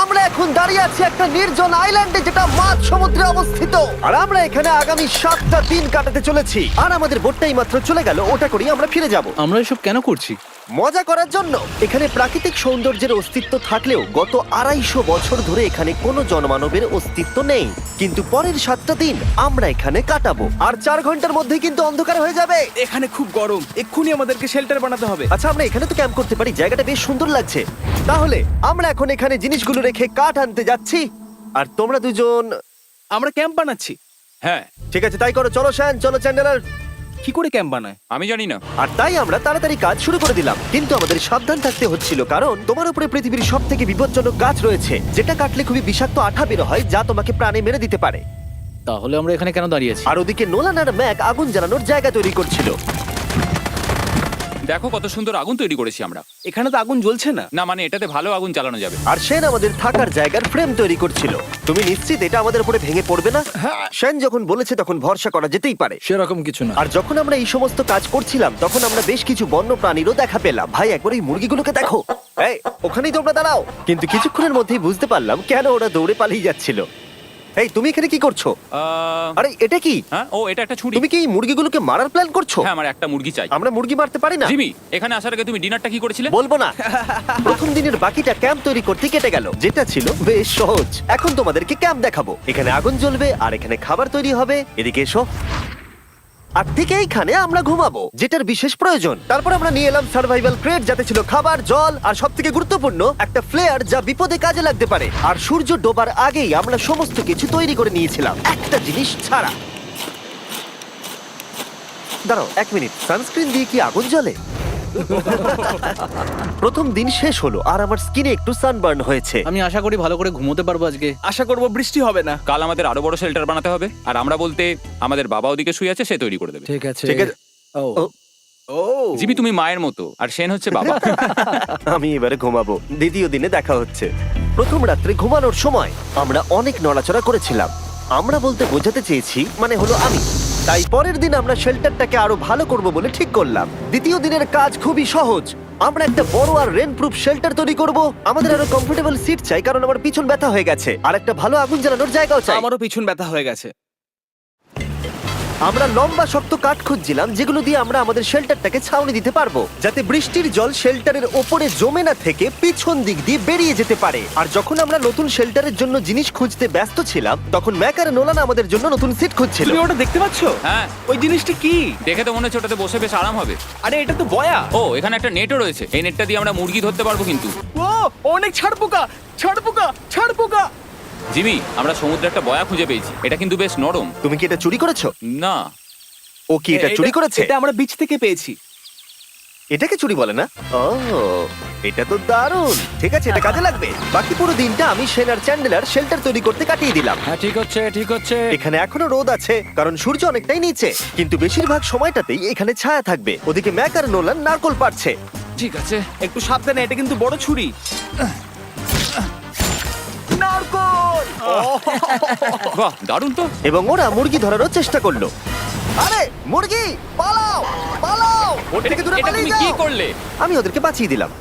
আমরা এখন দাঁড়িয়ে আছি একটা নির্জন আইল্যান্ডে যেটা মাঝ সমুদ্রে অবস্থিত, আর আমরা এখানে আগামী 7টা দিন কাটাতে চলেছি। আর আমাদের বোটটাই মাত্র চলে গেল, ওটা করেই আমরা ফিরে যাব আমরা এসব কেন করছি? মজা করার জন্য। এখানে প্রাকৃতিক সৌন্দর্যের অস্তিত্ব থাকলেও গত 250 বছর ধরে এখানে কোনো জনমানবের অস্তিত্ব নেই। কিন্তু পরের 7টা দিন আমরা এখানে কাটাবো, আর 4 ঘন্টার মধ্যে কিন্তু অন্ধকার হয়ে যাবে। এখানে খুব গরম, এক্ষুনি আমাদেরকে শেল্টার বানাতে হবে। আচ্ছা, আমরা এখানে তো ক্যাম্প করতে পারি, জায়গাটা বেশ সুন্দর লাগছে। তাহলে আমরা এখন এখানে জিনিসগুলো রেখে কাঠ আনতে যাচ্ছি, আর তোমরা দুজন। আমরা ক্যাম্প বানাচ্ছি। হ্যাঁ, ঠিক আছে, তাই করো। চলো শ্যান, চলো চ্যান্ডেলার। কি করে ক্যাম্প বানায়? আমি জানি না। আর তাই আমরা তাড়াতাড়ি কাজ শুরু করে দিলাম, কিন্তু আমাদের সাবধান থাকতে হচ্ছিল, কারণ তোমার উপরে পৃথিবীর সব থেকে বিপজ্জনক গাছ রয়েছে, যেটা কাটলে খুবই বিষাক্ত আঠা বের হয়, যা তোমাকে প্রাণে মেরে দিতে পারে। তাহলে আমরা এখানে কেন দাঁড়িয়ে আছি? আর ওদিকে নোলান আর ম্যাক আগুন জ্বালানোর জায়গা তৈরি করছিল। দেখো কত সুন্দর আগুন তৈরি করেছি আমরা। এখানে তো আগুন জ্বলছে না। না মানে এটাতে ভালো আগুন জ্বালানো যাবে। আর সেন আমাদের থাকার জায়গার ফ্রেম তৈরি করছিল। তুমি নিশ্চিত এটা আমাদের উপরে ভেঙে পড়বে না? সেন যখন বলেছে তখন ভরসা করা যেতেই পারে। সেরকম কিছু না। আর যখন আমরা এই সমস্ত কাজ করছিলাম তখন আমরা বেশ কিছু বন্য প্রাণীরও দেখা পেলাম। ভাই, একবার এই মুরগিগুলোকে দেখো। এই, ওখানেই তোমরা দাঁড়াও। কিন্তু কিছুক্ষণের মধ্যেই বুঝতে পারলাম কেন ওরা দৌড়ে পালিয়ে যাচ্ছিল। এই, তুমি এখানে কি করছো? আরে এটা কি? হ্যাঁ, ও এটা একটা ছুরি। তুমি কি এই মুরগিগুলোকে মারার প্ল্যান করছো? হ্যাঁ, আমার একটা মুরগি চাই। আমরা মুরগি মারতে পারি না। জিমি, এখানে আসার আগে তুমি ডিনারটা কি করেছিলে? বলবো না। প্রথম দিনের বাকিটা ক্যাম্প তৈরি করতে কেটে গেল, যেটা ছিল বেশ সহজ। এখন তোমাদেরকে ক্যাম্প দেখাবো। এখানে আগুন জ্বলবে আর এখানে খাবার তৈরি হবে। এদিকে এসো। আর ঠিক এইখানে আমরা ঘুমাবো, যেটার বিশেষ প্রয়োজন। তারপর আমরা নিয়ে এলাম সার্ভাইভাল ক্রেট, যাতে ছিল খাবার, জল আর সবথেকে গুরুত্বপূর্ণ একটা ফ্লেয়ার, যা বিপদে কাজে লাগতে পারে। আর সূর্য ডোবার আগেই আমরা সমস্ত কিছু তৈরি করে নিয়েছিলাম, একটা জিনিস ছাড়া। দাঁড়াও 1 মিনিট, সানস্ক্রিন দিয়ে কি আগুন জ্বলে? প্রথম দিন শেষ হলো আর আমার স্কিনে একটু সানবার্ন হয়েছে। আমি আশা করি ভালো করে ঘুমোতে পারবো আজকে। আশা করব বৃষ্টি হবে না। কাল আমাদের আরো বড় শেল্টার বানাতে হবে, আর আমরা বলতে আমাদের বাবা ওদিকে শুয়ে আছে, সে তৈরি করে দেবে। ঠিক আছে। ঠিক আছে। ও ও, ও জিমি, তুমি মায়ের মতো আর সেন হচ্ছে বাবা। আমি এবারে ঘুমাবো, দ্বিতীয় দিনে দেখা হচ্ছে। প্রথম রাত্রে ঘুমানোর সময় আমরা অনেক নড়াচড়া করেছিলাম। আমরা বলতে বোঝাতে চেয়েছি, মানে হলো আমি। তাই পরের দিন আমরা শেল্টারটাকে আরো ভালো করব বলে ঠিক করলাম। দ্বিতীয় দিনের কাজ খুবই সহজ। আমরা একটা বড় আর রেন প্রুফ শেল্টার তৈরি করব। আমাদের আরো কমফোর্টেবল সিট চাই, কারণ আমার পিছন ব্যথা হয়ে গেছে, আর একটা ভালো আগুন জ্বালানোর জায়গাও চাই। আমারও পিছন ব্যথা হয়ে গেছে। আমরা লম্বা শক্ত কাঠ খুঁজছিলাম, যেগুলো দিয়ে আমরা আমাদের শেল্টারটাকে ছাউনি দিতে পারবো, যাতে বৃষ্টির জল শেল্টারের ওপরে জমে না থেকে পিছন দিক দিয়ে বেরিয়ে যেতে পারে। আর যখন আমরা নতুন শেল্টারের জন্য জিনিস খুঁজতে ব্যস্ত ছিলাম, তখন ম্যাক আর নোলান আমাদের জন্য নতুন সিট খুঁজছিল। তুমি ওটা দেখতে পাচ্ছো? হ্যাঁ, ওই জিনিসটা কি? দেখে তো মনে হচ্ছে ওটাতে বসে বেশ আরাম হবে। আরে এটা তো বয়া। ও, এখানে একটা নেটও রয়েছে। এই নেটটা দিয়ে আমরা মুরগি ধরতে পারবো। কিন্তু ও অনেক ছাড়পোকা, ছাড়পোকা, ছাড়পোকা। জিমি, আমরা সমুদ্রে একটা বয়া খুঁজে পেয়েছি। এটা কিন্তু বেশ নরম। তুমি কি এটা চুরি করেছো? না, ও কি এটা চুরি করেছে? এটা আমরা বিচ থেকে পেয়েছি। এটাকে চুরি বলে না? ও, এটা তো দারুণ। ঠিক আছে, এটা কাজে লাগবে। বাকি পুরো দিনটা আমি সেন আর চ্যান্ডেলার শেল্টার তৈরি করতে কাটিয়ে দিলাম। হ্যাঁ, ঠিক হচ্ছে, ঠিক হচ্ছে। এখানে এখনো রোদ আছে, কারণ সূর্য অনেকটাই নিচে, কিন্তু বেশিরভাগ সময়টাতেই এখানে ছায়া থাকবে। ওদিকে ম্যাক আর নোলান নারকল পাড়ছে। ঠিক আছে। একটু সাবধানে, এটা কিন্তু বড় ছুরি। নারকল! বাহ, দারুণ তো। এবং ওরা মুরগি ধরারও চেষ্টা করলো। আরে মুরগি, পালাও পালাও, ওর থেকে দূরে এটা পালিয়ে তুমি কি যাও। করলে? আমি ওদেরকে বাঁচিয়ে দিলাম।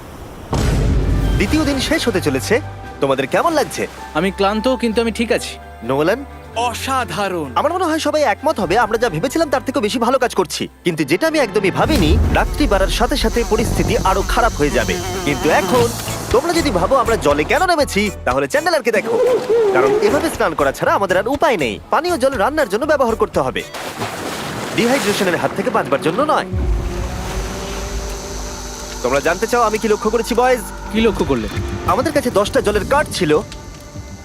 দ্বিতীয় দিন শেষ হতে চলেছে। তোমাদের কেমন লাগছে? আমি ক্লান্ত, কিন্তু আমি ঠিক আছি। নোলান? অসাধারণ। আমার মনে হয় সবাই একমত হবে, আমরা যা ভেবেছিলাম তার থেকে বেশি ভালো কাজ করছি। কিন্তু যেটা আমি একদমই ভাবিনি, রাত্রি বাড়ার সাথে সাথে পরিস্থিতি আরো খারাপ হয়ে যাবে। কিন্তু এখন তোমরা যদি ভাবো আমরা জলে কেন নেমেছি, তাহলে চ্যান্ডেলারকে দেখো। কারণ এভাবে স্নান করা ছাড়া আমাদের আর উপায় নেই। পানীয় জল রান্নার জন্য ব্যবহার করতে হবে, ডিহাইড্রেশনের হাত থেকে বাঁচবার জন্য নয়। তোমরা জানতে চাও আমি কি লক্ষ্য করেছি বয়েজ? কি লক্ষ্য করলে? আমাদের কাছে 10টা জলের কার্ড ছিল,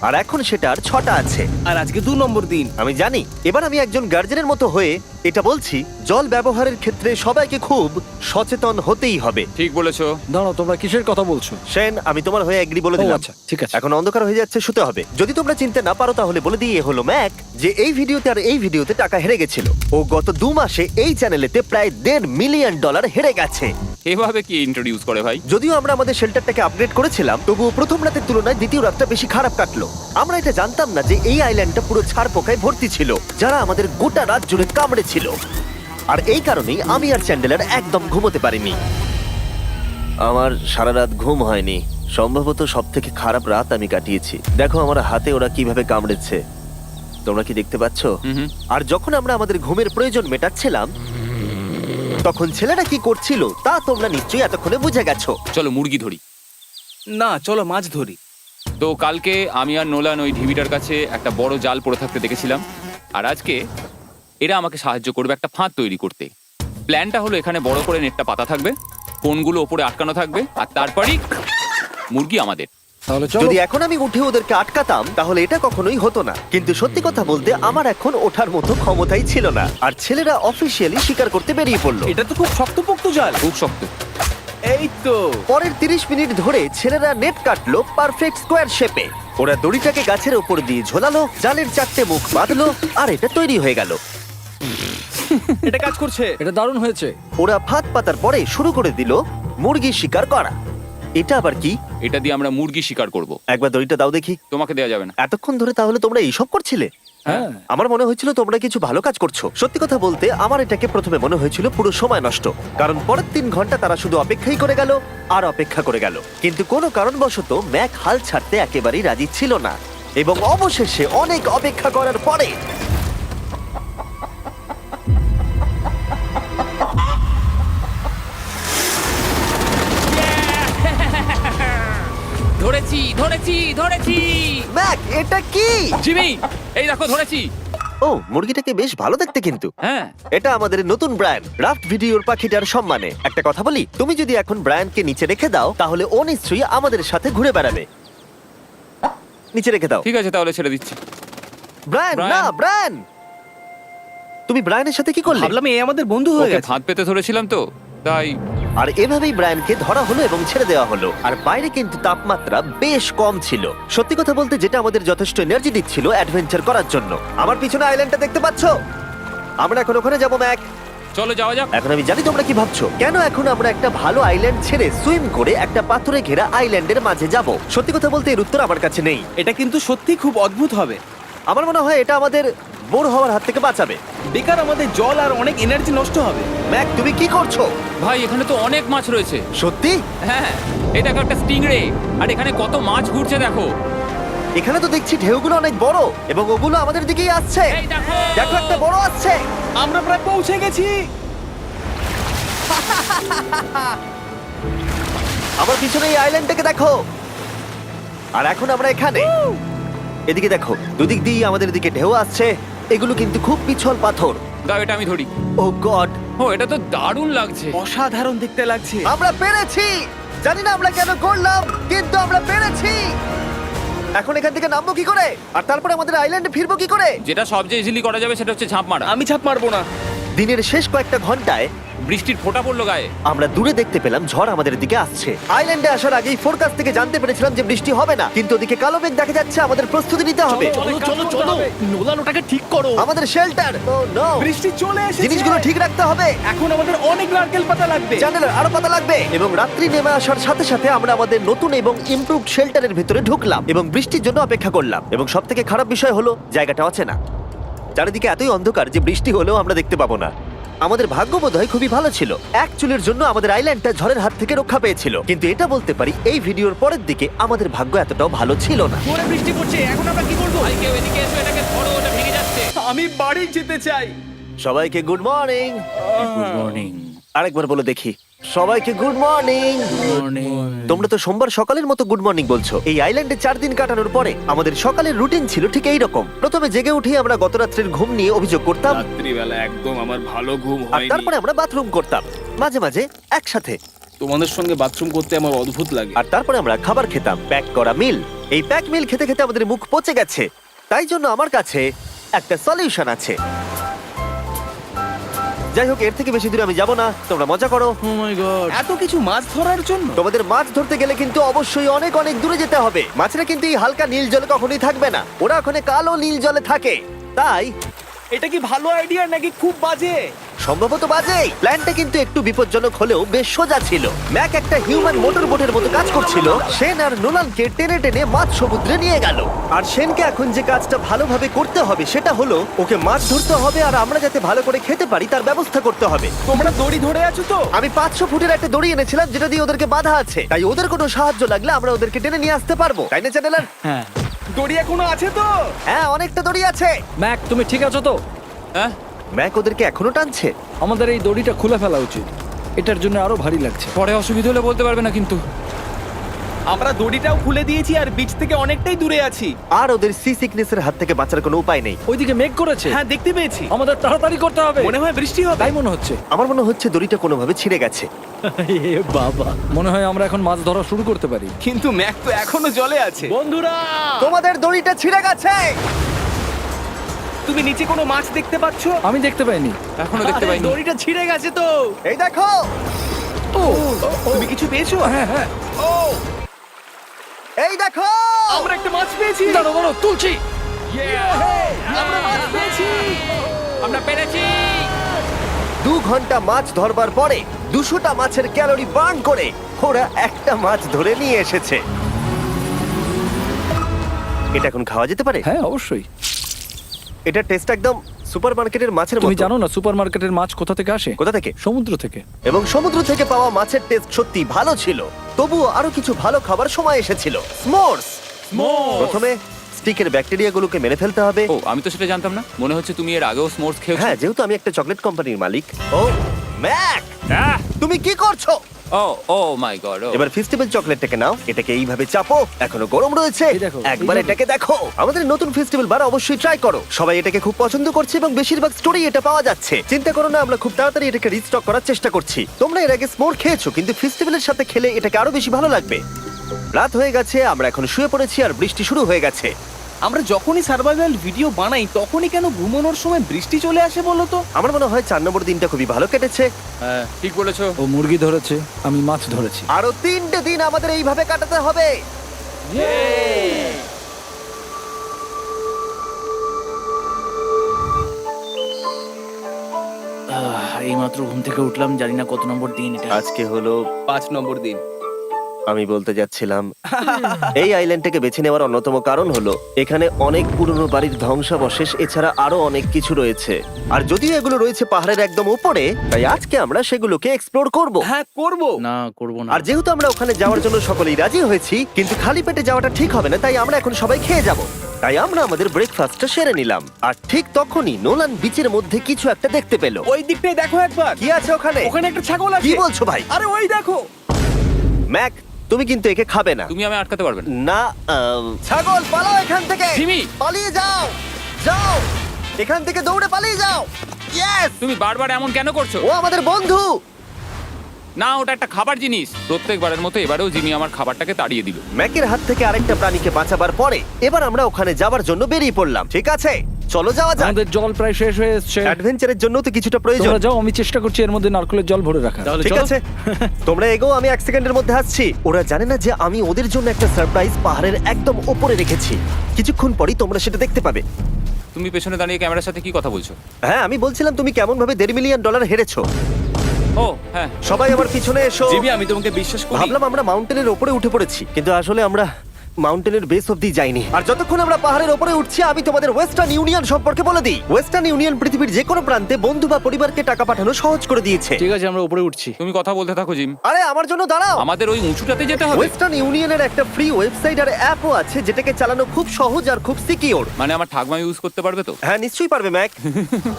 আর এখন সেটা আর 6টা আছে। আর আজকে 2 নম্বর দিন। আমি জানি। এবার আমি একজন গার্জেনের মতো হয়ে এটা বলছি, জল ব্যবহারের ক্ষেত্রে সবাইকে খুব সচেতন হতেই হবে। ঠিক বলেছো। দাঁড়াও, তোমরা কিসের কথা বলছো? সেন, আমি তোমার হয়ে এগ্রি বলে ও, দিলাম। আচ্ছা, ঠিক আছে। এখন অন্ধকার হয়ে যাচ্ছে, শুতে হবে। যদি তোমরা চিনতে না পারো তাহলে বলে দিয়ে হলো ম্যাক, যে এই ভিডিওতে আর এই ভিডিওতে টাকা হেরে গেছিল। ও গত 2 মাসে এই চ্যানেলেতে প্রায় $1.5 মিলিয়ন হেরে গেছে। এভাবে কি ইন্ট্রোডিউস করে ভাই? যদিও আমরা আমাদের শেল্টারটাকে আপগ্রেড করেছিলাম, তবুও প্রথম রাতের তুলনায় দ্বিতীয় রাতটা বেশি খারাপ কাটলো। আমরা এটা জানতাম না যে এই আইল্যান্ডটা পুরো ছাড় পোকায় ভর্তি ছিল, যারা আমাদের গোটা রাত জুড়ে কামড়েছিল। আর এই কারণেই আমি আর চ্যান্ডেলার একদম ঘুমোতে পারিনি। আমার সারা রাত ঘুম হয়নি। সম্ভবত সব থেকে খারাপ রাত আমি কাটিয়েছি। দেখো আমার হাতে ওরা কিভাবে কামড়েছে, তোমরা কি দেখতে পাচ্ছ? হুম। আর যখন আমরা আমাদের ঘুমের প্রয়োজন মেটাচ্ছিলাম তখন ছেলেরা কি করছিল তা তোমরা নিশ্চয়ই এতক্ষণে বুঝে গেছো। চলো মুরগি ধরি। না, চলো মাছ ধরি। তো কালকে আমি আর নোলান ওই ঢিবিটার কাছে একটা বড় জাল পড়ে থাকতে দেখেছিলাম, আর আজকে এরা আমাকে সাহায্য করবে একটা ফাঁদ তৈরি করতে। প্ল্যানটা হলো এখানে বড় করে নেটটা পাতা থাকবে, কোনগুলো ওপরে আটকানো থাকবে, আর তারপরই মুরগি আমাদের। তাহলে চলো। যদি এখন আমি উঠে ওদেরকে আটকাতাম তাহলে এটা কখনোই হতো না, কিন্তু সত্যি কথা বলতে আমার এখন ওঠার মতো ক্ষমতাই ছিল না। আর ছেলেরা অফিসিয়ালি স্বীকার করতে বেরিয়ে পড়লো। এটা তো খুব শক্তপোক্ত জাল। খুব শক্ত। এই তো। পরের 30 মিনিট ধরে ছেলেরা নেট কাটলো পারফেক্ট স্কোয়ার শেপে। ওরা দড়িটাকে গাছের ওপর দিয়ে ঝোলালো, জালের 4টে মুখ বাঁধলো, আর এটা তৈরি হয়ে গেল। এটা কাজ করছে। এটা দারুণ হয়েছে। ওরা ফাঁদ পাতার পরে শুরু করে দিল মুরগি শিকার করা। এটা আবার কি? এটা দিয়ে আমরা মুরগি শিকার করব। একবার দড়িটা দাও দেখি। তোমাকে দেওয়া যাবে না। এতক্ষণ ধরে তাহলে তোমরা এইসব করছিলে? হ্যাঁ। আমার মনে হয়েছিল তোমরা কিছু ভালো কাজ করছো। সত্যি কথা বলতে আমার এটাকে প্রথমে মনে হয়েছিল পুরো সময় নষ্ট, কারণ পরের 3 ঘন্টা তারা শুধু অপেক্ষাই করে গেল আর অপেক্ষা করে গেল। কিন্তু কোনো কারণবশত ম্যাক হাল ছাড়তে একেবারেই রাজি ছিল না, এবং অবশেষে অনেক অপেক্ষা করার পরে ধরেছি ধরেছি ধরেছি। ম্যাক এটা কি? জিমি, এই দেখো ধরেছি। ও, মুরগিটাকে বেশ ভালো দেখতে কিন্তু। হ্যাঁ। এটা আমাদের নতুন ব্র্যান্ড রাফট ভিডিওর পাখিটার সম্মানে। একটা কথা বলি, তুমি যদি এখন ব্র্যান্ডকে নিচে রেখে দাও তাহলে ও নিশ্চয়ই আমাদের সাথে ঘুরে বেড়াবে। নিচে রেখে দাও। ঠিক আছে, তাহলে ছেড়ে দিচ্ছি। Brian, Brian. না ব্রায়ান, তুমি ব্রায়ানের সাথে কি করলে? ভাবলাম এই আমাদের বন্ধু হয়ে ওকে গেছে। ফাঁদ পেতে ধরেছিলাম তো, তাই। আর এভাবেই ব্রায়ানকে ধরা হলো এবং ছেড়ে দেওয়া হলো। আর বাইরে কিন্তু তাপমাত্রা বেশ কম ছিল। সত্যি কথা বলতে যেটা আমাদের যথেষ্ট এনার্জি দিচ্ছিল অ্যাডভেঞ্চার করার জন্য। আমার পিছনে আইল্যান্ডটা দেখতে পাচ্ছো? আমরা এখন ওখানে যাবো ম্যাক। চলো যাওয়া যাক। এখন আমি জানি তোমরা কি ভাবছো, কেন এখন আমরা একটা ভালো আইল্যান্ড ছেড়ে সুইম করে একটা পাথরে ঘেরা আইল্যান্ডের মাঝে যাব? সত্যি কথা বলতে এর উত্তর আমার কাছে নেই। এটা কিন্তু সত্যি খুব অদ্ভুত হবে। আমার মনে হয় এটা আমাদের বোর হওয়ার হাত থেকে বাঁচাবে। বেকার আমাদের জল আর অনেক এনার্জি নষ্ট হবে। ম্যাক তুমি কি করছো? ভাই এখানে তো অনেক মাছ রয়েছে। সত্যি? হ্যাঁ, এই দেখো একটা স্টিংরে, আর এখানে কত মাছ ঘুরছে দেখো। এখানে তো দেখছি ঢেউগুলো অনেক বড় এবং ওগুলো আমাদের দিকেই আসছে। এই দেখো। দেখো একটা বড় আসছে। আমরা প্রায় পৌঁছে গেছি। আমার পিছনে এই আইল্যান্ডটাকে দেখো। আর এখন আমরা এখানে। এদিকে দেখো, দুদিক দিয়ে আমাদের দিকে ঢেউ আসছে। এগুলো কিন্তু খুব পিছল পাথর। দাও, এটা আমি ধরি। ও গড, ও, এটা তো দারুণ লাগছে। অসাধারণ দেখতে লাগছে। আমরা পেরেছি। জানি না আমরা কেন করলাম, কিন্তু আমরা পেরেছি। এখন এখান থেকে নামবো কি করে, আর তারপরে আমাদের আইল্যান্ডে ফিরবো কি করে? যেটা সবচেয়ে ইজিলি করা যাবে সেটা হচ্ছে ঝাঁপ মারা। আমি ছাপ মারবো না। দিনের শেষ কয়েকটা ঘন্টায় বৃষ্টির ফোঁটা পড়লো গায়ে। আমরা দূরে দেখতে পেলাম ঝড় আমাদের দিকে আসছে। আইল্যান্ডে আসার আগেই ফোরকাস্ট থেকে জানতে পেরেছিলাম যে বৃষ্টি হবে না, কিন্তু ওদিকে কালো মেঘ দেখা যাচ্ছে। আমাদের প্রস্তুতি নিতে হবে। নোলান ওটাকে ঠিক করো। আমাদের শেল্টার, ও নো, বৃষ্টি চলে এসেছে। জিনিসগুলো ঠিক রাখতে হবে। এখন আমাদের অনেক নারকেল পাতা লাগবে। জানালার আরো পাতা লাগবে। এবং রাত্রি নেমে আসার সাথে সাথে আমরা আমাদের নতুন এবং ইমপ্রুভড শেল্টারের ভিতরে ঢুকলাম এবং বৃষ্টির জন্য অপেক্ষা করলাম। এবং সব থেকে খারাপ বিষয় হলো জায়গাটা অচেনা। চারিদিকে এতই অন্ধকার যে বৃষ্টি হলেও আমরা দেখতে পাবো না। আমাদের ভাগ্য বোধহয় খুবই ভালো ছিল। এক চুলের জন্য আমাদের আইল্যান্ডটা ঝড়ের হাত থেকে রক্ষা পেয়েছিল, কিন্তু এটা বলতে পারি এই ভিডিওর পরের দিকে আমাদের ভাগ্য এতটাও ভালো ছিল না। জোরে বৃষ্টি পড়ছে। এখন আমরা কি করবো? ভাই কেউ এদিকে এসো, এটাকে ধরো, ওটা ভেঙে যাচ্ছে। আমি বাড়ি যেতে চাই। সবাইকে গুড মর্নিং। Good morning. আরেকবার বলে দেখি, সবাইকে গুড মর্নিং। তোমরা তো সোমবার সকালের মতো গুড মর্নিং বলছো। এই আইল্যান্ডে 4 দিন কাটানোর পরে আমাদের সকালের রুটিন ছিল ঠিক এই রকম। প্রথমে জেগে উঠে আমরা গত রাত্রের ঘুম নিয়ে অভিযোগ করতাম, রাত্রিবেলা একদম আমার ভালো ঘুম আর হয়নি। তারপরে আমরা বাথরুম করতাম, মাঝে মাঝে একসাথে। তোমাদের সঙ্গে বাথরুম করতে আমার অদ্ভুত লাগে। আর তারপরে আমরা খাবার খেতাম, প্যাক করা মিল। এই প্যাক মিল খেতে খেতে আমাদের মুখ পচে গেছে। তাই জন্য আমার কাছে একটা সলিউশন আছে। যাই হোক, এর থেকে বেশি দূরে আমি যাব না, তোমরা মজা করো। ও মাই গড। এত কিছু মাছ ধরার জন্য? তোমাদের মাছ ধরতে গেলে কিন্তু অবশ্যই অনেক অনেক দূরে যেতে হবে। মাছেরা কিন্তু এই হালকা নীল জলে কখনোই থাকবে না, ওরা ওখানে কালো নীল জলে থাকে। তাই এটা কি ভালো আইডিয়া নাকি খুব বাজে? সম্ভবত বাজেই। প্ল্যানটা কিন্তু একটু বিপজ্জনক হলেও বেশ সোজা ছিল। ম্যাক একটা হিউম্যান মোটর বোটের মতো কাজ করছিল। শেন আর নোলানকে টেনে টেনে মাছ সমুদ্রে নিয়ে গেল। আর শেনকে এখন যে কাজটা ভালোভাবে করতে হবে সেটা হলো ওকে মাছ ধরতে হবে আর আমরা যাতে ভালো করে খেতে পারি তার ব্যবস্থা করতে হবে। তোমরা দড়ি ধরে আছো তো? আমি 500 ফুটের একটা দড়ি এনেছিলাম যেটা দিয়ে ওদেরকে বাঁধা আছে, তাই ওদের কোনো সাহায্য লাগলে আমরা ওদেরকে টেনে নিয়ে আসতে পারবো, তাই না চ্যানেলার? হ্যাঁ। দড়ি এখনো আছে তো? হ্যাঁ, অনেকটা দড়ি আছে। ম্যাক, তুমি ঠিক আছো তো? হ্যাঁ, ম্যাক ওদেরকে এখনো টানছে। আমাদের এই দড়িটা খুলে ফেলা উচিত, এটার জন্য আরো ভারী লাগছে। পরে অসুবিধা হলে বলতে পারবে না কিন্তু। আমরা দড়িটাও খুলে দিয়েছি আর বিচ থেকে অনেকটাই দূরে আছি। আর ওদের সি সিকনেসের হাত থেকে বাঁচার কোনো উপায় নেই। ওইদিকে মেঘ করেছে। হ্যাঁ, দেখতে পেয়েছি। আমাদের তাড়াতাড়ি করতে হবে। মনে হয় বৃষ্টি হবে। তাই মনে হচ্ছে। আমার মনে হচ্ছে দড়িটা কোনোভাবে ছিঁড়ে গেছে। এ বাবা, মনে হয় আমরা এখন মাছ ধরা শুরু করতে পারি। কিন্তু ম্যাক তো এখনো জলে আছে। বন্ধুরা, তোমাদের দড়িটা ছিঁড়ে গেছে। তুমি নিচে কোনো মাছ দেখতে পাচ্ছো? আমি দেখতে পাইনি। এখনো দেখতে পাইনি। দড়িটা ছিঁড়ে গেছে তো। এই দেখো। ও, তুমি কিছু পেয়েছো? হ্যাঁ হ্যাঁ। ও, এই দেখো। আমরা একটা মাছ পেয়েছি। দাঁড়ো দাঁড়ো, তুলছি। আমরা মাছ পেয়েছি। আমরা পেরেছি। 2 ঘন্টা মাছ ধরবার পরে 200টা মাছের ক্যালোরি বার্ন করে ওরা একটা মাছ ধরে নিয়ে এসেছে। এটা এখন খাওয়া যেতে পারে? হ্যাঁ, অবশ্যই। এটা টেস্ট একদম সুপারমার্কেটের মাছের মতো। তুমি জানো না সুপারমার্কেটের মাছ কোথা থেকে আসে? কোথা থেকে? সমুদ্র থেকে। এবং সমুদ্র থেকে পাওয়া মাছের টেস্ট সত্যি ভালো ছিল। তবুও আরো কিছু ভালো খাবার সময় এসেছিল। স্মোর্স। প্রথমে স্টিকের ব্যাকটেরিয়াগুলোকে মেরে ফেলতে হবে। ও, আমি তো সেটা জানতাম না। মনে হচ্ছে তুমি এর আগেও স্মোর্টস খেয়েছো। হ্যাঁ, যেহেতু আমি একটা চকলেট কোম্পানির মালিক। ও ম্যাক, তুমি কি করছো? ও ও মাই গড। এবার ফেস্টিভ্যাল চকলেটটাকে নাও, এটাকে এইভাবে চাপো, এখনো গরম রয়েছে। এই দেখো, একবার এইভাবে। এটাকে দেখো। আমাদের নতুন ফেস্টিভ্যাল বার অবশ্যই ট্রাই করো। সবাই এটাকে খুব পছন্দ করছে এবং বেশিরভাগ স্টোরি এটা পাওয়া যাচ্ছে। চিন্তা করো না, আমরা খুব তাড়াতাড়ি এটাকে রিস্টক করার চেষ্টা করছি। তোমরা এর আগে স্মোর খেয়েছো, কিন্তু ফেস্টিভ্যালের সাথে খেলে এটাকে আরো বেশি ভালো লাগবে। রাত হয়ে গেছে, আমরা এখন শুয়ে পড়েছি আর বৃষ্টি শুরু হয়ে গেছে। আমরা যখনই সার্ভাইভাল ভিডিও বানাই তখনই কেন ঘুমানোর সময় বৃষ্টি চলে আসে বলো তো? আমার মনে হয় 4 নম্বর দিনটা খুবই ভালো কেটেছে। হ্যাঁ, ঠিক বলেছো। ও মুরগি ধরেছে, আমি মাছ ধরেছি। আরো 3টে দিন আমাদের এইভাবে কাটাতে হবে। এইমাত্র ঘুম থেকে উঠলাম, জানি না কত নম্বর দিন এটা। আজকে হলো 5 নম্বর দিন। আমি বলতে যাচ্ছিলাম এই আইল্যান্ডটাকে বেছে নেওয়ার অন্যতম কারণ হলো এখানে অনেক পুরনো বাড়ির ধ্বংসাবশেষ এছাড়া আরো অনেক কিছু রয়েছে। আর যদিও এগুলো রয়েছে পাহাড়ের একদম উপরে, তাই আজকে আমরা সেগুলোকে এক্সপ্লোর করব। হ্যাঁ, করব। না, করব না। আর যেহেতু আমরা ওখানে যাওয়ার জন্য সকলেই রাজি হয়েছি, কিন্তু খালি পেটে যাওয়াটা ঠিক হবে না, তাই আমরা এখন সবাই খেয়ে যাব। তাই আমরা আমাদের ব্রেকফাস্টটা সেরে নিলাম। আর ঠিক তখনই নোলান বিচের মধ্যে কিছু একটা দেখতে পেল। ওই দিকটাই দেখো একবার। কি আছে ওখানে? ওখানে একটা ছাগল আছে। কি বলছো ভাই? আরে ওই দেখো। ম্যাক, তুমি কিন্তু একে খাবে না। তুমি আমি আটকাতে পারবে না। না, ছাগল পালাও এখান থেকে। জিমি! পালিয়ে যাও, যাও এখান থেকে, দৌড়ে পালিয়ে যাও। ইয়েস, তুমি বারবার এমন কেন করছো? ও আমাদের বন্ধু। না, ওটা একটা খাবার জিনিস। প্রত্যেকবারের মতো এবারেও জিমি আমার খাবারটাকে তাড়িয়ে দিল। ম্যাকের হাত থেকে আরেকটা প্রাণীকে বাঁচাবার পরে এবার আমরা ওখানে যাবার জন্য বেরিয়ে পড়লাম। ঠিক আছে, চলো যাওয়া যাক। আমাদের জল প্রায় শেষ হয়ে এসেছে। অ্যাডভেঞ্চারের জন্য তো কিছুটা প্রয়োজন। তোমরা যাও, আমি চেষ্টা করছি এর মধ্যে নারকেলের জল ভরে রাখা। তাহলে ঠিক চলো। আছে, তোমরা এগো, আমি 1 সেকেন্ডের মধ্যে আসছি। ওরা জানে না যে আমি ওদের জন্য একটা সারপ্রাইজ পাহাড়ের একদম উপরে রেখেছি। কিছুক্ষণ পরই তোমরা সেটা দেখতে পাবে। তুমি পেছনে দাঁড়িয়ে ক্যামেরার সাথে কি কথা বলছো? হ্যাঁ, আমি বলছিলাম তুমি কেমন ভাবে $1.5 মিলিয়ন হেরেছো। ও হ্যাঁ, সবাই আমার পিছনে এসো। জিমি, আমি তোমাকে বিশ্বাস করি। ভাবলাম আমরা মাউন্টেনের উপরে উঠে পড়েছি, কিন্তু আসলে আমরা মাউন্টেনের বেস অব্দি যাইনি। আর যতক্ষণ আমরা পাহাড়ের উপরে উঠছি, আমি তোমাদের ওয়েস্টার্ন ইউনিয়ন সম্পর্কে বলে দিই। ওয়েস্টার্ন ইউনিয়ন পৃথিবীর যে কোনো প্রান্তে বন্ধু বা পরিবারকে টাকা পাঠানো সহজ করে দিয়েছে। ঠিক আছে, আমরা উপরে উঠছি। তুমি কথা বলতে থাকো জিম। আরে আমার জন্য দাঁড়াও। আমাদের ওই উঁচুটাতে যেতে হবে। ওয়েস্টার্ন ইউনিয়নের একটা ফ্রি ওয়েবসাইট আর অ্যাপও আছে, যেটাকে চালানো খুব সহজ আর খুব সিকিউর। মানে আমার ঠাকমা ইউজ করতে পারবে তো? হ্যাঁ, নিশ্চয়ই পারবে ম্যাক।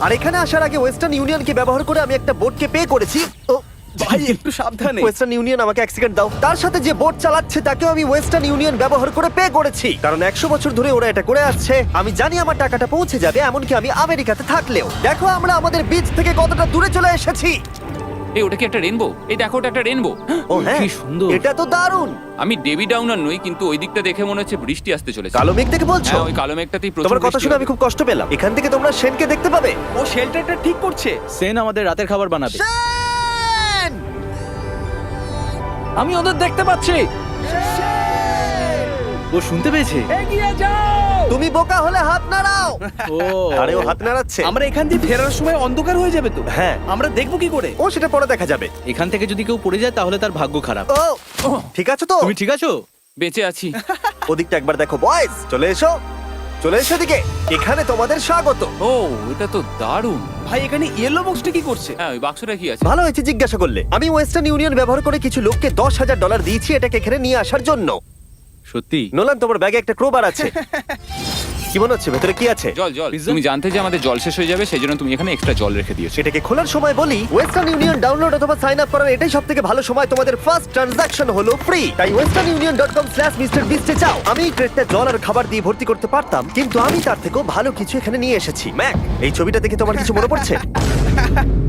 আর এখানে আসার আগে ওয়েস্টার্ন ইউনিয়নকে ব্যবহার করে আমি একটা বোটকে পে করেছি। ও ভাই, একটু সাবধানে। ওয়েস্টার্ন ইউনিয়ন আমাকে 1 সেকেন্ড দাও। তার সাথে যে বোট চালাচ্ছে তাকেও আমি ওয়েস্টার্ন ইউনিয়ন ব্যবহার করে পে করেছি, কারণ 100 বছর ধরে ওরা এটা করে আসছে। আমি জানি আমার টাকাটা পৌঁছে যাবে, এমনকি আমি আমেরিকাতে থাকলেও। দেখো আমরা আমাদের বিচ থেকে কতটা দূরে চলে এসেছি। এই, ওটা কি একটা রেনবো? এই দেখো, ওটা একটা রেনবো। ও হ্যাঁ, কি সুন্দর। এটা তো দারুণ। আমি ডেভি ডাউনার নই, কিন্তু ওই দিকটা দেখে মনে হচ্ছে বৃষ্টি আসতে চলেছে। কালো মেঘ থেকে বলছো? হ্যাঁ, ওই কালো মেঘটাতেই প্রচুর তোমার কথা বৃষ্টি শুনে হবে। আমি খুব কষ্ট পেলাম। এখান থেকে তোমরা শেনকে দেখতে পাবে। ও শেল্টারটা ঠিক করছে। সেন আমাদের রাতের খাবার বানাবে। শেন! আমি ওদের দেখতে পাচ্ছি। ও শুনতে পেয়েছে। এগিয়ে যাও! তুমি বোকা হলে হাত নাড়াও। ও আরে ও হাত নাড়াচ্ছে। আমরা এখান দিয়ে ফেরার সময় অন্ধকার হয়ে যাবে তো। হ্যাঁ। আমরা দেখবো কি করে? ও সেটা পরে দেখা যাবে। এখান থেকে যদি কেউ পড়ে যায় তাহলে তার ভাগ্য খারাপ। ও ঠিক আছে তো? তুমি ঠিক আছো? বেঁচে আছি। ওদিকটা একবার দেখো বয়েজ, চলে এসো, চলে এসো দিকে। এখানে তোমাদের স্বাগত। ও এটা তো দারুণ। ভাই এখানে ইয়েলো বক্সটা কি করছে? হ্যাঁ ওই বাক্সটা কি আছে? ভালো হয়েছে জিজ্ঞাসা করলে। আমি ওয়েস্টার্ন ইউনিয়ন ব্যবহার করে কিছু লোককে $10,000 দিয়েছি এটাকে এখানে নিয়ে আসার জন্য। সত্যি? নোলান, তোমার ব্যাগে একটা ক্রোবার আছে। কি মনে হচ্ছে ভেতরে কি আছে? জল জল। Pizza? তুমি জানতে যে আমাদের জল শেষ হয়ে যাবে সেই জন্য তুমি এখানে এক্সট্রা জল রেখে দিয়েছো। সেটাকে খোলার সময় বলি, ওয়েস্টার্ন ইউনিয়ন ডাউনলোড অথবা সাইন আপ করার এটাই সবথেকে ভালো সময়। তোমাদের ফার্স্ট ট্রানজাকশন হলো ফ্রি। তাই westernunion.com/MrBeast এ যাও। আমি এই ক্রেটটা জল আর খাবার দিয়ে ভর্তি করতে পারতাম, কিন্তু আমি তার থেকেও ভালো কিছু এখানে নিয়ে এসেছি। ম্যাক, এই ছবিটা দেখে তোমার কিছু মনে পড়ছে?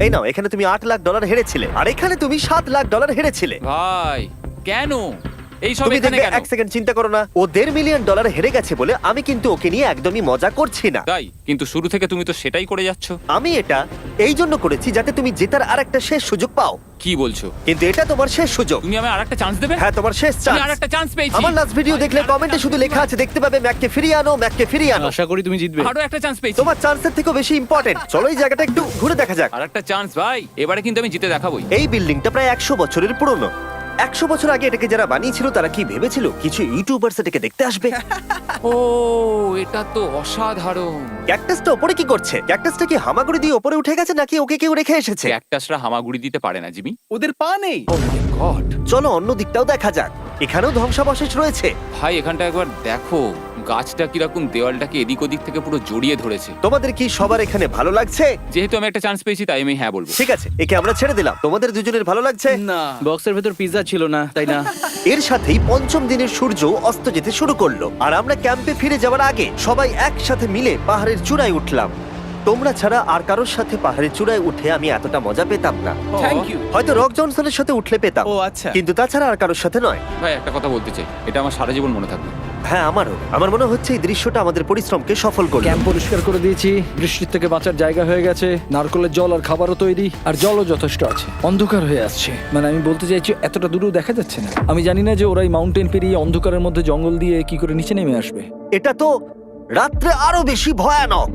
এই নাও, এখানে তুমি $8 লাখ হেরেছিলে, আর এখানে তুমি $7 লাখ হেরেছিলে। ভাই কেন এই সব তুমি এখানে দেখবে, কেন? এক সেকেন্ড চিন্তা করো না। ও $1.5 মিলিয়ন হেরে গেছে বলে আমি কিন্তু ওকে নিয়ে একদমই মজা করছি না। তাই কিন্তু শুরু থেকে তুমি তো সেটাই করে যাচ্ছ। আমি এটা এই জন্য করেছি যাতে তুমি জেতার আরেকটা শেষ সুযোগ পাও, কি বলছো? কিন্তু এটা তোমার শেষ সুযোগ। তুমি আমায় আরেকটা চান্স দেবে? হ্যাঁ, তোমার শেষ আমি চান্স। আরেকটা চান্স পেয়েছি। আমার লাস্ট ভিডিও দেখলে কমেন্টে শুধু লেখা আছে, দেখতে পাবে ম্যাককে ফিরিয়ে আনো, ম্যাককে ফিরিয়ে আনো। আশা করি তুমি জিতবে। আরো একটা চান্স পেয়েছি। তোমার চান্সের থেকেও বেশি ইম্পর্টেন্ট। চলো এই জায়গাটা একটু ঘুরে দেখা যাক। আরেকটা চান্স ভাই, এবারে কিন্তু আমি জিতে দেখাবোই। এই বিল্ডিংটা প্রায় 100 বছরের পুরনো। 100 বছর আগে এটাকে যারা বানিয়েছিল তারা কি ভেবেছিল কিছু ইউটিউবার্স এটাকে দেখতে আসবে? ও এটা তো অসাধারণ। ক্যাকটাসটা ওপরে কি করছে? ক্যাকটাসটা কি হামাগুড়ি দিয়ে ওপরে উঠে গেছে নাকি ওকে কেউ রেখে এসেছে? ক্যাকটাসরা হামাগুড়ি দিতে পারে না জিমি। ওদের পা নেই। ও মাই গড। চলো অন্য দিকটাও দেখা যাক। এখানেও ধ্বংসাবশেষ রয়েছে। ভাই এখানটা একবার দেখো, গাছটা কিরকম দেওয়ালটাকে এদিক ওদিক থেকে পুরো জড়িয়ে ধরেছে। তোমাদের কি সবার এখানে ভালো লাগছে? যেহেতু আমি একটা চান্স পেয়েছি তাই আমি হ্যাঁ বলবো। ঠিক আছে, একে আমরা ছেড়ে দিলাম। তোমাদের দুজনের ভালো লাগছে? না, বক্সের ভেতর পিৎজা ছিল না, তাই না? এর সাথেই পঞ্চম দিনের সূর্য অস্ত যেতে শুরু করলো, আর আমরা ক্যাম্পে ফিরে যাওয়ার আগে সবাই একসাথে মিলে পাহাড়ের চূড়ায় উঠলাম। তোমরা ছাড়া আর কারোর সাথে পাহাড়ের চূড়ায় উঠে আমি এতটা মজা পেতাম না। Thank you. হয়তো রক জনসনের সাথে উঠলে পেতাম, ও আচ্ছা। কিন্তু তাছাড়া আর কারোর সাথে নয়। ভাই একটা কথা বলতে চাই, এটা আমার সারা জীবন মনে থাকবে। হ্যাঁ, আমারও। আমার মনে হচ্ছে এই দৃশ্যটা আমাদের পরিশ্রমকে সফল করলো। ক্যাম্প পরিষ্কার করে দিয়েছি, বৃষ্টির থেকে বাঁচার জায়গা হয়ে গেছে, নারকেলের জল আর খাবারও তৈরি, আর জলও যথেষ্ট আছে। অন্ধকার হয়ে আসছে, মানে আমি বলতে চাইছি এতটা দূরেও দেখা যাচ্ছে না। আমি জানি না যে ওরা এই মাউন্টেন পেরিয়ে অন্ধকারের মধ্যে জঙ্গল দিয়ে কি করে নিচে নেমে আসবে। এটা তো রাত্রে আরো বেশি ভয়ানক।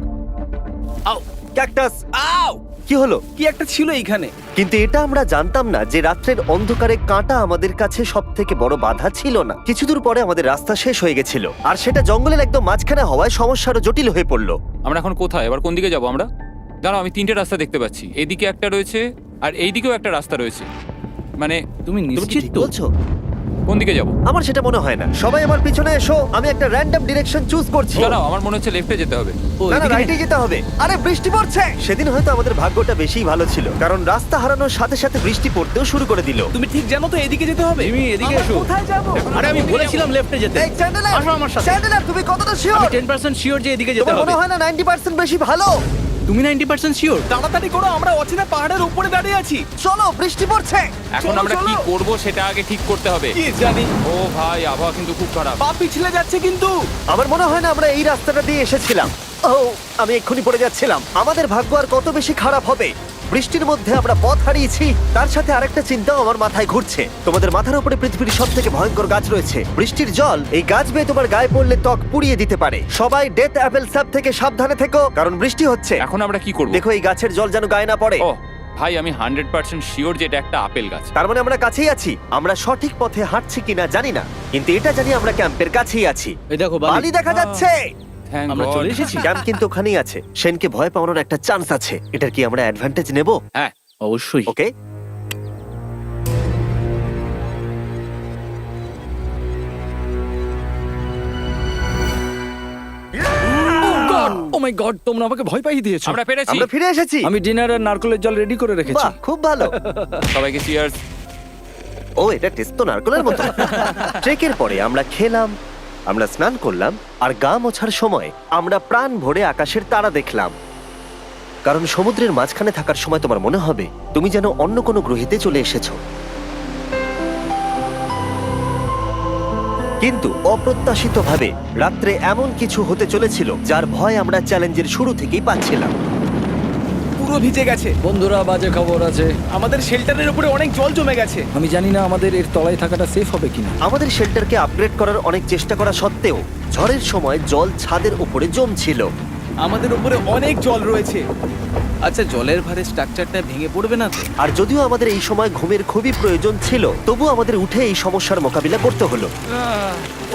আউ, ক্যাকটাস! আউ! কি হলো? কি একটা ছিল এইখানে। কিন্তু এটা আমরা জানতাম না যে রাত্রের অন্ধকারে কাঁটা আমাদের কাছে সব থেকে বড় বাধা ছিল না। কিছু দূর পরে আমাদের রাস্তা শেষ হয়ে গেছিল, আর সেটা জঙ্গলের একদম মাঝখানে হওয়ায় সমস্যা আরো জটিল হয়ে পড়লো। আমরা এখন কোথায়, এবার কোন দিকে যাবো আমরা? দাঁড়াও, আমি তিনটে রাস্তা দেখতে পাচ্ছি। এদিকে একটা রয়েছে আর এইদিকেও একটা রাস্তা রয়েছে। মানে তুমি তুমি কি নিশ্চিত ঠিক তো? বলছো? কোন দিকে যাবো? আমার সেটা মনে হয় না। সবাই আমার পিছনে এসো, আমি একটা র্যান্ডম ডিরেকশন চুজ করছি। দাঁড়াও, আমার মনে হচ্ছে লেফটে যেতে হবে। ও, না না, এদিকে? রাইটে যেতে হবে। আরে বৃষ্টি পড়ছে। সেদিন হয়তো আমাদের ভাগ্যটা বেশিই ভালো ছিল, কারণ রাস্তা হারানোর সাথে সাথে বৃষ্টি পড়তেও শুরু করে দিল। তুমি ঠিক জানো তো এদিকে যেতে হবে? জিমি, এদিকে আমরা এসো। কোথায় যাব? আরে আমি বলেছিলাম লেফটে যেতে। এই চ্যান্ডেলার, আসো আমার সাথে। চ্যান্ডেলার, তুমি কতটা শিওর? আমি 10% শিওর যে এদিকে যেতে তোমার হবে। মনে হয় না 90% বেশি ভালো? তুমি 90% শিওর? তাড়াতাড়ি করো, আমরা অচেনা পাহাড়ের উপরে দাঁড়িয়ে আছি। চলো, বৃষ্টি পড়ছে। এখন চলো, আমরা কি চলো। করব সেটা আগে ঠিক করতে হবে। কি জানি, ও ভাই, আবহাওয়া কিন্তু খুব খারাপ। পা পিছলে যাচ্ছে কিন্তু। আমার মনে হয় না আমরা এই রাস্তাটা দিয়ে এসেছিলাম। ও, আমি এক্ষুনি পড়ে যাচ্ছিলাম। আমাদের ভাগ্য আর কত বেশি খারাপ হবে। বৃষ্টির মধ্যে আমরা পথ হারিয়েছি, তার সাথে আরেকটা চিন্তাও আমার মাথায় ঘুরছে। তোমাদের মাথার উপরে পৃথিবীর সব থেকে ভয়ঙ্কর গাছ রয়েছে। বৃষ্টির জল এই গাছ বেয়ে তোমার গায়ে পড়লে ত্বক পুড়িয়ে দিতে পারে। সবাই ডেথ অ্যাপেল স্যাপ থেকে সাবধানে থেকো, কারণ বৃষ্টি হচ্ছে। এখন আমরা কি করব? দেখো এই গাছের জল যেন গায়ে না পড়ে। ও ভাই, আমি 100% শিওর যে এটা একটা আপেল গাছ। তার মানে আমরা কাছেই আছি। আমরা সঠিক পথে হাঁটছি কিনা জানি না, কিন্তু এটা জানি আমরা ক্যাম্পের কাছেই আছি। এই দেখো বালি বালি। দেখা যাচ্ছে। Thank আমরা God. চলে এসেছি। ক্যাম্প কিন্তু ওখানেই আছে। সেনকে ভয় পাওয়ানোর একটা চান্স আছে। এটার কি আমরা অ্যাডভান্টেজ নেব? হ্যাঁ, অবশ্যই। ওকে, ও মাই গড, তোমরা আমাকে ভয় পাইয়ে দিয়েছো। আমরা পেরেছি। আমরা ফিরে এসেছি। আমি ডিনার আর নারকেলের জল রেডি করে রেখেছি। বাহ, খুব ভালো। সবাইকে চিয়ার্স। ও, এটা টেস্ট তো নারকেলের মতো। ট্রেকের পরে আমরা খেলাম, আমরা স্নান করলাম, আর গা মোছার সময় আমরা প্রাণ ভরে আকাশের তারা দেখলাম। কারণ সমুদ্রের মাঝখানে থাকার সময় তোমার মনে হবে তুমি যেন অন্য কোনো গ্রহেতে চলে এসেছো। কিন্তু অপ্রত্যাশিতভাবে রাত্রে এমন কিছু হতে চলেছিল যার ভয় আমরা চ্যালেঞ্জের শুরু থেকেই পাচ্ছিলাম। পুরো পুরো ভিজে গেছে। বন্ধুরা, বাজে খবর আছে। আমাদের শেল্টারের উপরে অনেক জল জমে গেছে। আমি জানি না আমাদের এর তলায় থাকাটা সেফ হবে কিনা। আমাদের শেল্টারকে আপগ্রেড করার অনেক চেষ্টা করা সত্ত্বেও ঝড়ের সময় জল ছাদের উপরে জমছিল। আমাদের উপরে অনেক জল রয়েছে। আচ্ছা, জলের ভারে স্ট্রাকচারটা ভেঙে পড়বে না তো? আর যদিও আমাদের এই সময় ঘুমের খুবই প্রয়োজন ছিল, তবু আমাদের উঠে এই সমস্যার মোকাবিলা করতে হলো।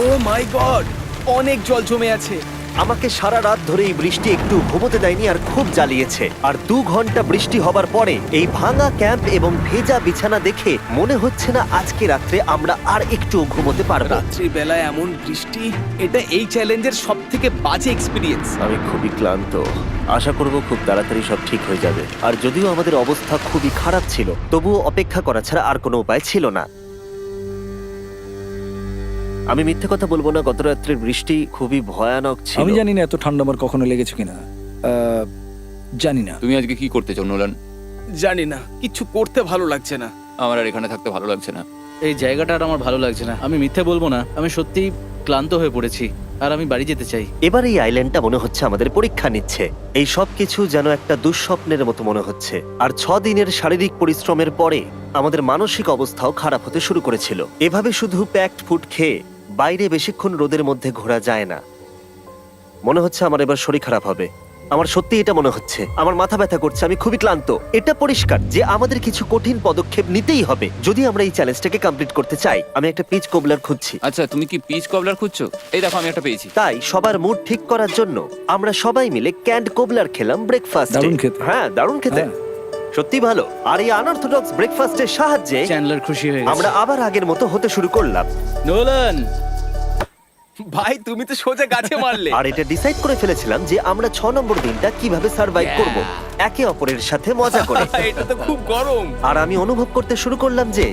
ও মাই গড, অনেক জল জমে আছে। আমাকে সারা রাত ধরে এই বৃষ্টি একটু ঘুমোতে দেয়নি আর খুব জ্বালিয়েছে। আর 2 ঘন্টা বৃষ্টি হবার পরে এই ভাঙা ক্যাম্প এবং ভেজা বিছানা দেখে মনে হচ্ছে না আজকে রাত্রে আমরা আর একটু ঘুমোতে পারবো। রাত্রির বেলায় এমন বৃষ্টি, এটা এই চ্যালেঞ্জের সব থেকে বাজে এক্সপিরিয়েন্স। আমি খুবই ক্লান্ত। আশা করব খুব তাড়াতাড়ি সব ঠিক হয়ে যাবে। আর যদিও আমাদের অবস্থা খুবই খারাপ ছিল, তবুও অপেক্ষা করা ছাড়া আর কোনো উপায় ছিল না। আমি মিথ্যে কথা বলবো না, গত রাত্রের বৃষ্টি খুবই ভয়ানক ছিল। আমি জানি না এত ঠান্ডা আমার কখনো লেগেছে কিনা। জানি না। তুমি আজকে কি করতে চাও নোলান? জানি না, কিছু করতে ভালো লাগছে না। আমার আর এখানে থাকতে ভালো লাগছে না। এই জায়গাটা আর আমার ভালো লাগছে না। আমি মিথ্যে বলবো না, আমি সত্যিই ক্লান্ত হয়ে পড়েছি আর আমি বাড়ি যেতে চাই। এবার এই আইল্যান্ডটা মনে হচ্ছে আমাদের পরীক্ষা নিচ্ছে। এই সব কিছু যেন একটা দুঃস্বপ্নের মতো মনে হচ্ছে। আর 6 দিনের শারীরিক পরিশ্রমের পরে আমাদের মানসিক অবস্থাও খারাপ হতে শুরু করেছিল। এভাবে শুধু প্যাকড ফুড খেয়ে বাইরে বেশিক্ষণ রোদের মধ্যে ঘোরা যায় না। মনে হচ্ছে আমার এবার শরীর খারাপ হবে। আমার সত্যি এটা মনে হচ্ছে। আমার মাথা ব্যথা করছে, আমি খুবই ক্লান্ত। এটা পরিষ্কার যে আমাদের কিছু কঠিন পদক্ষেপ নিতেই হবে যদি আমরা এই চ্যালেঞ্জটাকে কমপ্লিট করতে চাই। আমি একটা পিচ কোবলার খুঁজছি। আচ্ছা, তুমি কি পিচ কবলার খুঁজছো? এই দেখো, আমি একটা পেয়েছি। তাই সবার মুড ঠিক করার জন্য আমরা সবাই মিলে ক্যান্ড কোবলার খেলাম ব্রেকফাস্টে। দারুণ খেতে। হ্যাঁ, দারুণ খেতে। হ্যাঁ। সত্যি ভালো। আর এই আনঅর্থোডক্স ব্রেকফাস্টের সাহায্যে চ্যান্ডলার খুশি হয়ে গেছে। আমরা আবার আগের মতো হতে শুরু করলাম। নোলান, ভাই, তুমি তো সোজা গাছে মারলে। আর এটা ডিসাইড করে ফেলেছিলাম যে আমরা 6 নম্বর দিনটা কিভাবে সার্ভাইভ করব, একে অপরের সাথে মজা করে। এটা তো খুব গরম। আর আমি অনুভব করতে শুরু করলাম যে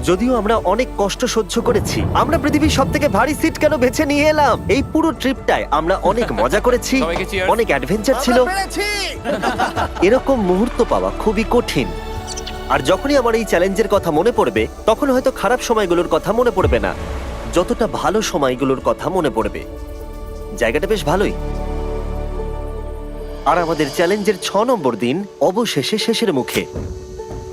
যদিও আমরা অনেক কষ্ট সহ্য করেছি, আমরা পৃথিবীর সব থেকে ভারী সিট কেন বেছে নিয়ে এলাম। এই পুরো ট্রিপটায় আমরা অনেক মজা করেছি, সবাইকে cheers। অনেক অ্যাডভেঞ্চার ছিল। এরকম মুহূর্ত পাওয়া খুবই কঠিন। আর যখনই আমার এই চ্যালেঞ্জের কথা মনে পড়বে, তখন হয়তো খারাপ সময়গুলোর কথা মনে পড়বে না, যতটা ভালো সময়গুলোর কথা মনে পড়বে। জায়গাটা বেশ ভালোই। আর আমাদের চ্যালেঞ্জের 6 নম্বর দিন অবশেষে শেষের মুখে।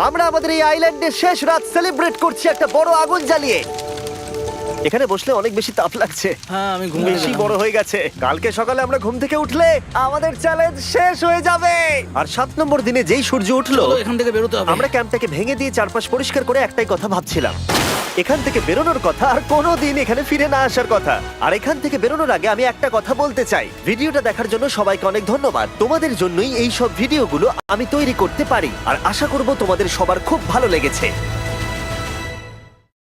আমরা আমাদের এই আইল্যান্ডের শেষ রাত সেলিব্রেট করছি একটা বড় আগুন জ্বালিয়ে। এখানে বসলে অনেক বেশি তাপ লাগছে। হ্যাঁ, আমি ঘুমিয়ে বেশি গেলাম। বড় হয়ে গেছে। কালকে সকালে আমরা ঘুম থেকে উঠলে আমাদের চ্যালেঞ্জ শেষ হয়ে যাবে। আর 7 নম্বর দিনে যেই সূর্য উঠলো, চলো, এখান থেকে বেরোতে হবে। আমরা ক্যাম্পটাকে ভেঙে দিয়ে চারপাশ পরিষ্কার করে একটাই কথা ভাবছিলাম, এখান থেকে বেরোনোর কথা আর কোনোদিন এখানে ফিরে না আসার কথা। আর এখান থেকে বেরোনোর আগে আমি একটা কথা বলতে চাই, ভিডিওটা দেখার জন্য সবাইকে অনেক ধন্যবাদ। তোমাদের জন্যই এই সব ভিডিওগুলো আমি তৈরি করতে পারি। আর আশা করব তোমাদের সবার খুব ভালো লেগেছে।